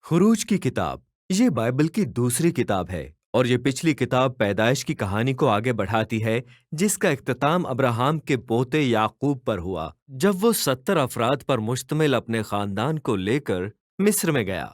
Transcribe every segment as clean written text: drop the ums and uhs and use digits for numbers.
خروج کی کتاب یہ بائبل کی دوسری کتاب ہے اور یہ پچھلی کتاب پیدائش کی کہانی کو آگے بڑھاتی ہے جس کا اختتام ابراہم کے پوتے یعقوب پر ہوا جب وہ 70 افراد پر مشتمل اپنے خاندان کو لے کر مصر میں گیا۔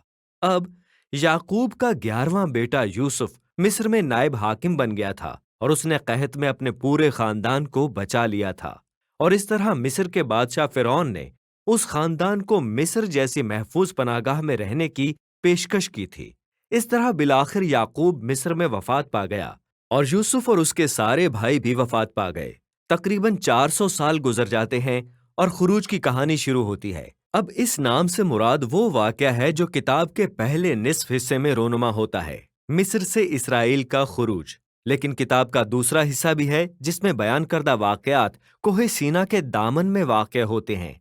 اب یعقوب کا 11واں بیٹا یوسف مصر میں نائب حاکم بن گیا تھا اور اس نے قحط میں اپنے پورے خاندان کو بچا لیا تھا، اور اس طرح مصر کے بادشاہ فرعون نے اس خاندان کو مصر جیسی محفوظ پناہ گاہ میں رہنے کی پیشکش کی تھی۔ اس طرح بالآخر یعقوب مصر میں وفات پا گیا اور یوسف اور اس کے سارے بھائی بھی وفات پا گئے۔ تقریباً 400 سال گزر جاتے ہیں اور خروج کی کہانی شروع ہوتی ہے۔ اب اس نام سے مراد وہ واقعہ ہے جو کتاب کے پہلے نصف حصے میں رونما ہوتا ہے، مصر سے اسرائیل کا خروج۔ لیکن کتاب کا دوسرا حصہ بھی ہے جس میں بیان کردہ واقعات کوہ سینا کے دامن میں واقع ہوتے ہیں۔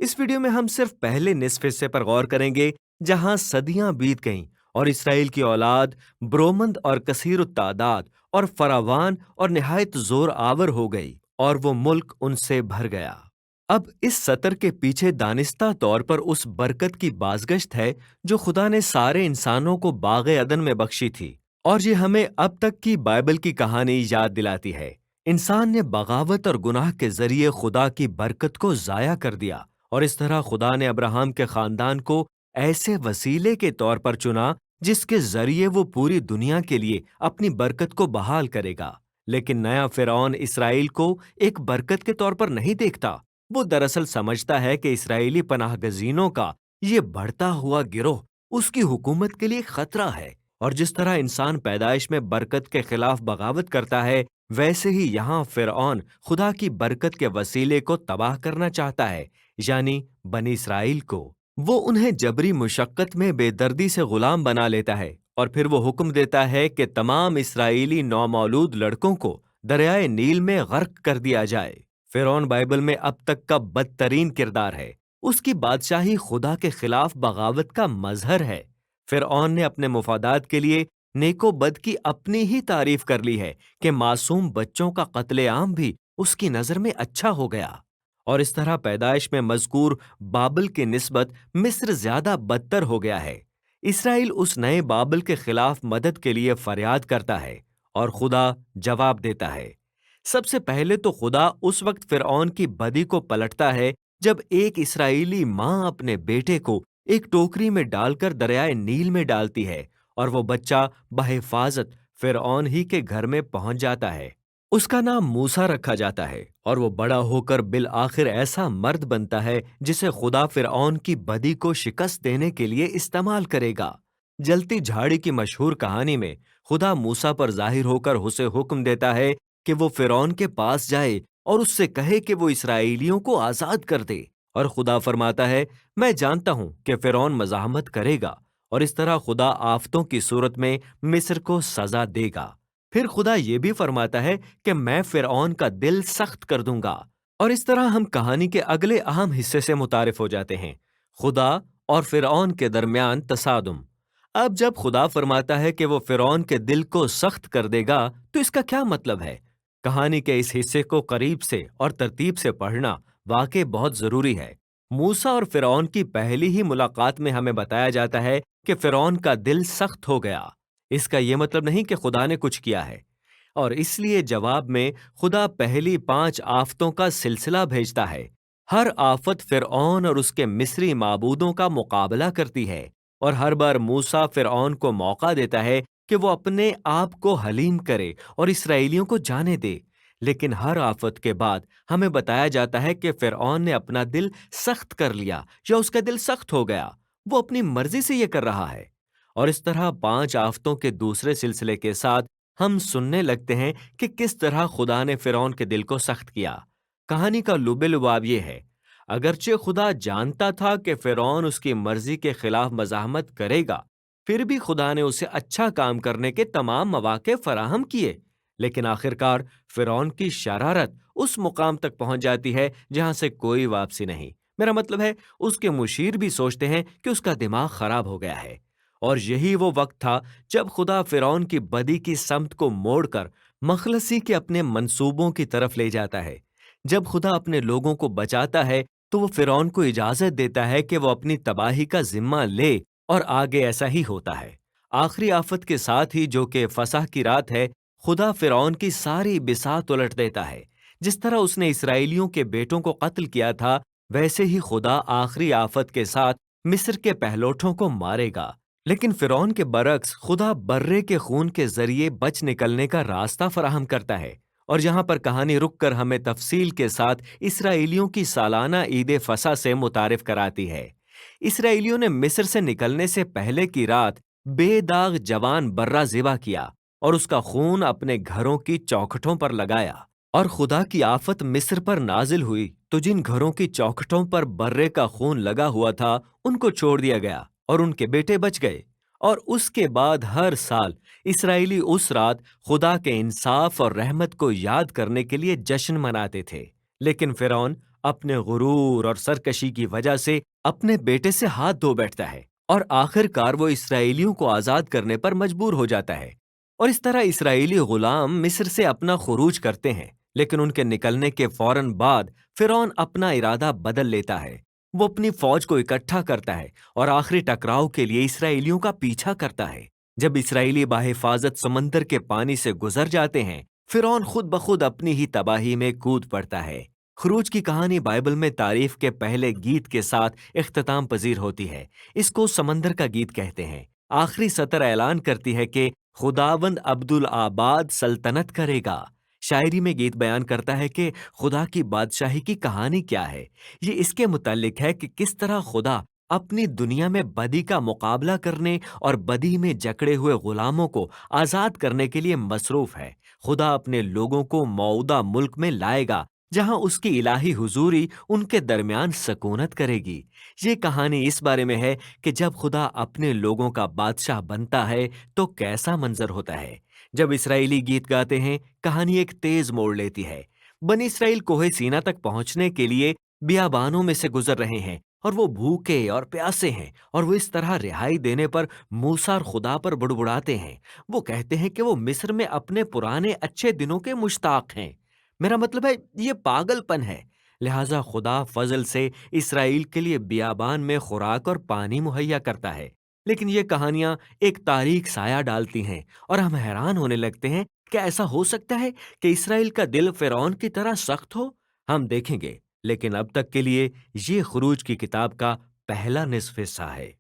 اس ویڈیو میں ہم صرف پہلے نصف حصے پر غور کریں گے جہاں صدیاں بیت گئیں اور اسرائیل کی اولاد برومند اور کثیر التعداد اور فراوان اور نہایت زور آور ہو گئی اور وہ ملک ان سے بھر گیا۔ اب اس سطر کے پیچھے دانستہ طور پر اس برکت کی بازگشت ہے جو خدا نے سارے انسانوں کو باغ عدن میں بخشی تھی، اور یہ ہمیں اب تک کی بائبل کی کہانی یاد دلاتی ہے۔ انسان نے بغاوت اور گناہ کے ذریعے خدا کی برکت کو ضائع کر دیا، اور اس طرح خدا نے ابراہم کے خاندان کو ایسے وسیلے کے طور پر چنا جس کے ذریعے وہ پوری دنیا کے لیے اپنی برکت کو بحال کرے گا۔ لیکن نیا فرعون اسرائیل کو ایک برکت کے طور پر نہیں دیکھتا، وہ دراصل سمجھتا ہے کہ اسرائیلی پناہ گزینوں کا یہ بڑھتا ہوا گروہ اس کی حکومت کے لیے خطرہ ہے، اور جس طرح انسان پیدائش میں برکت کے خلاف بغاوت کرتا ہے، ویسے ہی یہاں فرعون خدا کی برکت کے وسیلے کو تباہ کرنا چاہتا ہے، یعنی بنی اسرائیل کو۔ وہ انہیں جبری مشقت میں بے دردی سے غلام بنا لیتا ہے، اور پھر وہ حکم دیتا ہے کہ تمام اسرائیلی نومولود لڑکوں کو دریائے نیل میں غرق کر دیا جائے۔ فرعون بائبل میں اب تک کا بدترین کردار ہے، اس کی بادشاہی خدا کے خلاف بغاوت کا مظہر ہے۔ فرعون نے اپنے مفادات کے لیے نیک و بد کی اپنی ہی تعریف کر لی ہے کہ معصوم بچوں کا قتل عام بھی اس کی نظر میں اچھا ہو گیا، اور اس طرح پیدائش میں مذکور بابل کی نسبت مصر زیادہ بدتر ہو گیا ہے۔ اسرائیل اس نئے بابل کے خلاف مدد کے لیے فریاد کرتا ہے اور خدا جواب دیتا ہے۔ سب سے پہلے تو خدا اس وقت فرعون کی بدی کو پلٹتا ہے جب ایک اسرائیلی ماں اپنے بیٹے کو ایک ٹوکری میں ڈال کر دریائے نیل میں ڈالتی ہے، اور وہ بچہ بحفاظت فرعون ہی کے گھر میں پہنچ جاتا ہے۔ اس کا نام موسیٰ رکھا جاتا ہے، اور وہ بڑا ہو کر بالآخر ایسا مرد بنتا ہے جسے خدا فرعون کی بدی کو شکست دینے کے لیے استعمال کرے گا۔ جلتی جھاڑی کی مشہور کہانی میں خدا موسیٰ پر ظاہر ہو کر اسے حکم دیتا ہے کہ وہ فرعون کے پاس جائے اور اس سے کہے کہ وہ اسرائیلیوں کو آزاد کر دے، اور خدا فرماتا ہے، میں جانتا ہوں کہ فرعون مزاحمت کرے گا، اور اس طرح خدا آفتوں کی صورت میں مصر کو سزا دے گا۔ پھر خدا یہ بھی فرماتا ہے کہ میں فرعون کا دل سخت کر دوں گا، اور اس طرح ہم کہانی کے اگلے اہم حصے سے متعارف ہو جاتے ہیں، خدا اور فرعون کے درمیان تصادم۔ اب جب خدا فرماتا ہے کہ وہ فرعون کے دل کو سخت کر دے گا تو اس کا کیا مطلب ہے؟ کہانی کے اس حصے کو قریب سے اور ترتیب سے پڑھنا واقعی بہت ضروری ہے۔ موسیٰ اور فرعون کی پہلی ہی ملاقات میں ہمیں بتایا جاتا ہے کہ فرعون کا دل سخت ہو گیا۔ اس کا یہ مطلب نہیں کہ خدا نے کچھ کیا ہے، اور اس لیے جواب میں خدا پہلی 5 آفتوں کا سلسلہ بھیجتا ہے۔ ہر آفت فرعون اور اس کے مصری معبودوں کا مقابلہ کرتی ہے، اور ہر بار موسیٰ فرعون کو موقع دیتا ہے کہ وہ اپنے آپ کو حلیم کرے اور اسرائیلیوں کو جانے دے۔ لیکن ہر آفت کے بعد ہمیں بتایا جاتا ہے کہ فرعون نے اپنا دل سخت کر لیا، یا اس کا دل سخت ہو گیا، وہ اپنی مرضی سے یہ کر رہا ہے۔ اور اس طرح 5 آفتوں کے دوسرے سلسلے کے ساتھ ہم سننے لگتے ہیں کہ کس طرح خدا نے فرعون کے دل کو سخت کیا۔ کہانی کا لب لباب یہ ہے، اگرچہ خدا جانتا تھا کہ فرعون اس کی مرضی کے خلاف مزاحمت کرے گا، پھر بھی خدا نے اسے اچھا کام کرنے کے تمام مواقع فراہم کیے۔ لیکن آخرکار فرعون کی شرارت اس مقام تک پہنچ جاتی ہے جہاں سے کوئی واپسی نہیں۔ میرا مطلب ہے، اس کے مشیر بھی سوچتے ہیں کہ اس کا دماغ خراب ہو گیا ہے، اور یہی وہ وقت تھا جب خدا فرعون کی بدی کی سمت کو موڑ کر مخلصی کے اپنے منصوبوں کی طرف لے جاتا ہے۔ جب خدا اپنے لوگوں کو بچاتا ہے تو وہ فرعون کو اجازت دیتا ہے کہ وہ اپنی تباہی کا ذمہ لے اور آگے ایسا ہی ہوتا ہے۔ آخری آفت کے ساتھ ہی جو کہ فسح کی رات ہے، خدا فرعون کی ساری بساط الٹ دیتا ہے۔ جس طرح اس نے اسرائیلیوں کے بیٹوں کو قتل کیا تھا، ویسے ہی خدا آخری آفت کے ساتھ مصر کے پہلوٹوں کو مارے گا۔ لیکن فرعون کے برعکس خدا برے کے خون کے ذریعے بچ نکلنے کا راستہ فراہم کرتا ہے۔ اور یہاں پر کہانی رک کر ہمیں تفصیل کے ساتھ اسرائیلیوں کی سالانہ عید فسح سے متعارف کراتی ہے۔ اسرائیلیوں نے مصر سے نکلنے سے پہلے کی رات بے داغ جوان برہ ذبح کیا اور اس کا خون اپنے گھروں کی چوکھٹوں پر لگایا۔ اور خدا کی آفت مصر پر نازل ہوئی تو جن گھروں کی چوکھٹوں پر برے کا خون لگا ہوا تھا ان کو چھوڑ دیا گیا اور ان کے بیٹے بچ گئے۔ اور اس کے بعد ہر سال اسرائیلی اس رات خدا کے انصاف اور رحمت کو یاد کرنے کے لیے جشن مناتے تھے۔ لیکن فرعون اپنے غرور اور سرکشی کی وجہ سے اپنے بیٹے سے ہاتھ دھو بیٹھتا ہے اور آخر کار وہ اسرائیلیوں کو آزاد کرنے پر مجبور ہو جاتا ہے۔ اور اس طرح اسرائیلی غلام مصر سے اپنا خروج کرتے ہیں، لیکن ان کے نکلنے کے فوراً بعد فرعون اپنا ارادہ بدل لیتا ہے۔ وہ اپنی فوج کو اکٹھا کرتا ہے اور آخری ٹکراؤ کے لیے اسرائیلیوں کا پیچھا کرتا ہے۔ جب اسرائیلی بحفاظت سمندر کے پانی سے گزر جاتے ہیں، فرعون خود بخود اپنی ہی تباہی میں کود پڑتا ہے۔ خروج کی کہانی بائبل میں تعریف کے پہلے گیت کے ساتھ اختتام پذیر ہوتی ہے۔ اس کو سمندر کا گیت کہتے ہیں۔ آخری سطر اعلان کرتی ہے کہ خداوند عبدالآباد سلطنت کرے گا۔ شاعری میں گیت بیان کرتا ہے کہ خدا کی بادشاہی کی کہانی کیا ہے۔ یہ اس کے متعلق ہے کہ کس طرح خدا اپنی دنیا میں بدی کا مقابلہ کرنے اور بدی میں جکڑے ہوئے غلاموں کو آزاد کرنے کے لیے مصروف ہے۔ خدا اپنے لوگوں کو موعودہ ملک میں لائے گا جہاں اس کی الہی حضوری ان کے درمیان سکونت کرے گی۔ یہ کہانی اس بارے میں ہے کہ جب خدا اپنے لوگوں کا بادشاہ بنتا ہے تو کیسا منظر ہوتا ہے۔ جب اسرائیلی گیت گاتے ہیں، کہانی ایک تیز موڑ لیتی ہے۔ بنی اسرائیل کوہ سینا تک پہنچنے کے لیے بیابانوں میں سے گزر رہے ہیں اور وہ بھوکے اور پیاسے ہیں، اور وہ اس طرح رہائی دینے پر موسیٰ اور خدا پر بڑبڑاتے ہیں۔ وہ کہتے ہیں کہ وہ مصر میں اپنے پرانے اچھے دنوں کے مشتاق ہیں۔ میرا مطلب ہے یہ پاگل پن ہے۔ لہٰذا خدا فضل سے اسرائیل کے لیے بیابان میں خوراک اور پانی مہیا کرتا ہے۔ لیکن یہ کہانیاں ایک تاریک سایہ ڈالتی ہیں اور ہم حیران ہونے لگتے ہیں کہ ایسا ہو سکتا ہے کہ اسرائیل کا دل فرعون کی طرح سخت ہو؟ ہم دیکھیں گے، لیکن اب تک کے لیے یہ خروج کی کتاب کا پہلا نصف حصہ ہے۔